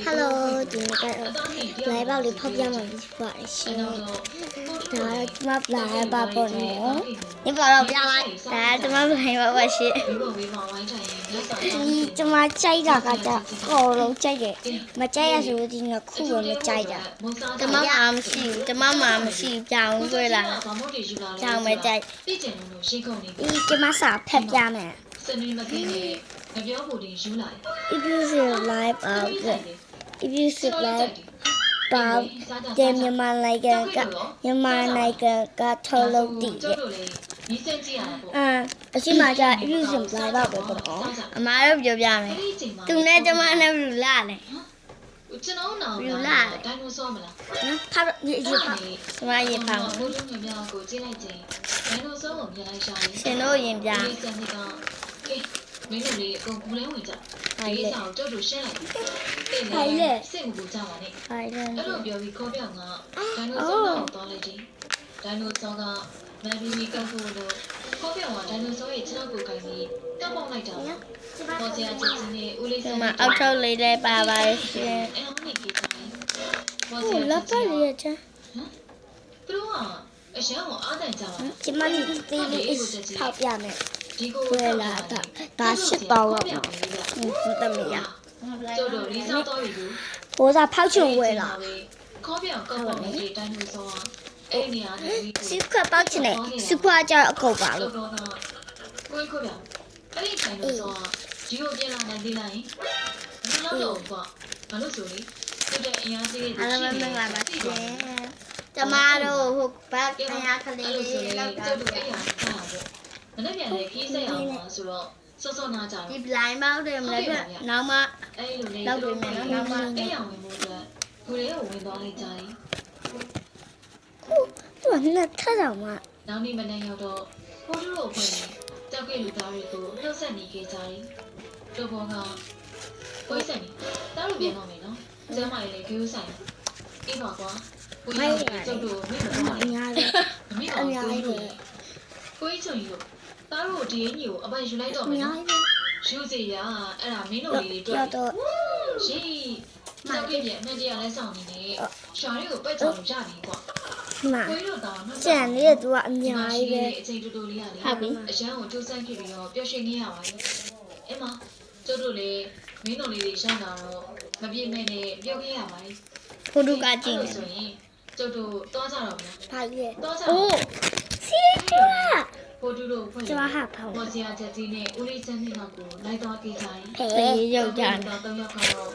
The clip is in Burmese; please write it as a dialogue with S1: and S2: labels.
S1: Hello ဒီနေ့ကတော့ live လေးဖောက်ပြမှာဖြစ်ပါတယ်ရှင်ဒါတော့ကျမ live ပါပေါ့နော်ဒီပါတော့ပြလိုက်ဒါကျမ live ပါရှင်ဒီကျမကြိုက်တာကကြအော်လုံးကြိုက်တယ်မကြိုက်ရဆိုဒီကခုပဲမကြိုက်တာကျမမရှိဘူးကျမမရှိကြောင်တွေ့လာကြောင်မကြိုက်ဒီကျမစာဖက်ပြမယ်
S2: စနေမကင်းနဲ့ငပြောဖို့တင်ယူလာတယ်
S1: If you see live out if you see live out တဲ့မြန်မာနိုင်ငံကထုတ်လုပ်တည်ရဲ့
S2: ဒီစက်ကြည့်ရတာပေါ့
S1: အရှိမကြ if you see live out ပဲပေါ့နော်အမားတို့ပြောပြမယ်သူနဲ့ကျမနဲ့ဘယ်လိုလာလဲ
S2: ကျွန်တော်နာဒိုင်နိုဆောမလား
S1: နော်ဖားရေဖားကျမရေဖား
S2: ဘိုးတို့ညမြောင်ကိုကြည့်လိုက်ချင်းဒိုင်နိုဆောကိုမြင်လိုက်ရှာရင်
S1: ရှင်တို့ရင်ပြ
S2: ဒီစက်ကြီးကမင်းတို့လေးအကုန်ကူလဲဝင်ကြဒီဆောင်ကျုပ်တို့ရှင်းလိုက်တယ်လေစိတ်မပူကြပါနဲ့အဲ့လိုပြောပြီးခေါ်ပြောင်းကဒိုင်နိုဆောကိုတောင်းလိုက်ချင်းဒိုင်နိုဆောကမန်ဘီမီကောက်ဖို့လို့ခေါ်ပြောင်းကဒိုင်နိုဆောရဲ့ခြေထောက်ကိုကိုင်ပြီးတောက်ပေါက်လိုက်တာပေါ်စရာချင်းချင်းနဲ့ဦးလေးစံ
S1: မအောက်ထုတ်လေးလည်းပါပါရှင်
S2: အဲ့ဟောနေကြီးတိုင်း
S1: ပေါ်စရာလက်ပတ်ရချာ
S2: သူတို့ကအရန်ကိုအားတန်ကြပါ
S1: ကျမလေးတေးလေးထောက်ပြမယ်ဝယ်လာတာဒါ8ပေါင်တော့ဟုတ်တယ်မရ
S2: ကျတော့လီစာတော့ယူ
S1: ဟိုစားဖောက်ချွန်ဝယ်လာ
S2: ခေါ်ပြောင်းကောက်ပါမယ်ဒီတိုင်းမျိုးစောအဲ့နေရာနေ
S1: စုခွက်ပေါက်ချင်တယ်စုခွက်ကြအကုတ်ပါလို့
S2: ကိုခေါ်ပြောင်းအဲ့ဒီတိုင်းမျိုးစောဒီကိုပြန်လာနိုင်သေးလားယင်ဘယ်လိုလုပ်ကွာဘာလို့ဆိုလေသူတဲ့အင်အားကြီးတွေ
S1: ရှိနေတယ်ကျမတို့ဟိုဘက်တရားကလေးလေးလောက်တာ
S2: အဲ့ရတာပေါ့မနေ့ပြန်လေခီးဆက်အောင်ပါဆိုတော့စောနာကြတော့
S1: ဒီ blind မောက်တယ်မနေ့ကနောက်မှ
S2: အဲ့လိုလေးလောက်ပြီမယ်နော်နောက်မှအဲ့ရဝင်ဖို့အတွက်ကိုလေးကိုဝင်သွားလိုက်ကြတယ်
S1: သူကလက်ထက်တော့မှ
S2: နောက်နေ့မနေ့ရောက်တော့ဖိုးတို့ကိုဖွင့်တောက်ကလူသားတွေကိုနှုတ်ဆက်နေကြတယ်တို့ဘောကကိုယ်ဆက်နေတောက်လို့ပြန်တော့မယ်နော်ကျမ်းမာရေးလေးဂိူးဆိုင်အေးပါကွာကိုကြီးကျုပ်တို့မင်းတို့
S1: အများကြီး
S2: အများကြီးကိုကြီးချုံကြီးတို့သားတို့ဒီအင်းကြီးကိုအပိုင်ယူလိုက်တော့မယ်နော်ယူစီရအဲ့ဒါမင်းတို့လေးတွေတွေ့ရှိတောက်ကပြန်အနှစ်တရလဲဆောင်နေနေရှာလေးကိုပက်ချောင်ရပြီကွာကိုကြီးတို့တော့
S1: ကျန်လေးကသူကအများကြီးပဲ
S2: အချိန်တူတူလေးရလေအရန်ကိုကျိုးဆန်းဖြစ်ပြီးတော့ပျော်ရွှင်နေရပါလေအဲ့မှာကျုပ်တို့လေမင်းတို့လေးတွေရှမ်းတာတော့မပြည့်မဲ့နဲ့ပြုတ်ခဲ့ရပါလေ
S1: ဖိုတိုကကြည့်နေ
S2: ဆိုရင်ကျုပ်တို့သွားကြတော့မလား
S1: ဘာလဲ
S2: သွားကြ
S1: အိုးစီးရ
S2: ဖိုတိုတို့ဖွင့်
S1: ကျမဟာဖောင်း
S2: ပေါ်စရာချက်ကြီးနဲ့ဦးလေးစန်းနေတော့ကိုလိုက်သွားကြည့်ကြရင်
S1: ဖေးရုပ်ကြတယ်
S2: တော့3ယောက်ကတော့